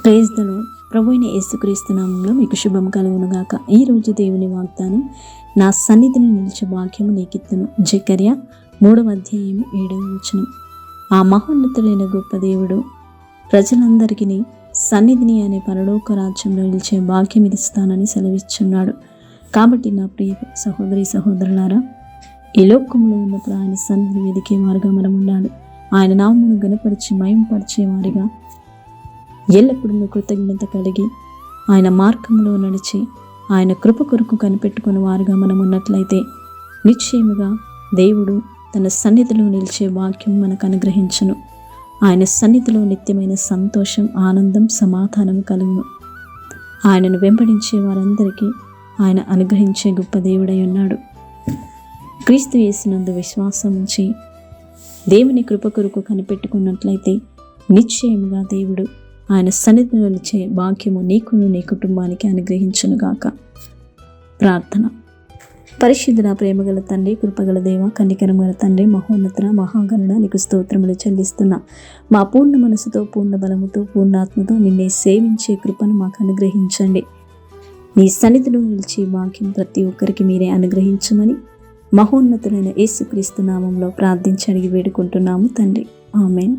Praise the lord. ప్రభువైన యేసుక్రీస్తు నామములో మీకు శుభం కలుగునుగాక. ఈ రోజు దేవుని వాగ్దానం, నా సన్నిధిని నిలిచే భాగ్యము నీకిత్తును. జకర్యా 3:7. ఆ మహోన్నతుడైన గొప్ప దేవుడు ప్రజలందరికీ సన్నిధిని అనే పరలోక రాజ్యంలో నిలిచే భాగ్యం ఇస్తానని సెలవిస్తున్నాడు. కాబట్టి నా ప్రియ సహోదరి సహోదరులారా, ఈ లోకంలో ఉన్నప్పుడు ఆయన సన్నిధిని వెదికే వారుగా మనం ఉండాలి. ఆయన నామమును గణపరిచి మహిమపరిచేవారిగా, ఎల్లప్పుడూ కృతజ్ఞత కలిగి ఆయన మార్గంలో నడిచి ఆయన కృప కొరకు కనిపెట్టుకుని వారుగా మనం ఉన్నట్లయితే నిశ్చయముగా దేవుడు తన సన్నిధిలో నిలిచే వాక్యం మనకు అనుగ్రహించును. ఆయన సన్నిధిలో నిత్యమైన సంతోషం, ఆనందం, సమాధానం కలుగును. ఆయనను వెంబడించే వారందరికీ ఆయన అనుగ్రహించే గొప్ప దేవుడై ఉన్నాడు. క్రీస్తు యేసునందు విశ్వాసం ఉంచి దేవుని కృప కొరకు కనిపెట్టుకున్నట్లయితే నిశ్చయముగా దేవుడు ఆయన సన్నిధిలో నిలిచే భాగ్యము నీకును నీ కుటుంబానికి అనుగ్రహించునుగాక. ప్రార్థన. పరిశుద్ధుడ, ప్రేమగల తండ్రి, కృపగల దేవ, కనికరం గల తండ్రి, మహోన్నతుడ, మహాగణుడ, నీకు స్తోత్రములు చెల్లిస్తున్నా. మా పూర్ణ మనసుతో, పూర్ణ బలముతో, పూర్ణాత్మతో నిన్నే సేవించే కృపను మాకు అనుగ్రహించండి. నీ సన్నిధిలో నిలిచే భాగ్యం ప్రతి ఒక్కరికి మీరే అనుగ్రహించమని మహోన్నతుడైన యేసుక్రీస్తు నామంలో ప్రార్థించి అడిగి వేడుకుంటున్నాము తండ్రి. ఆమేన్.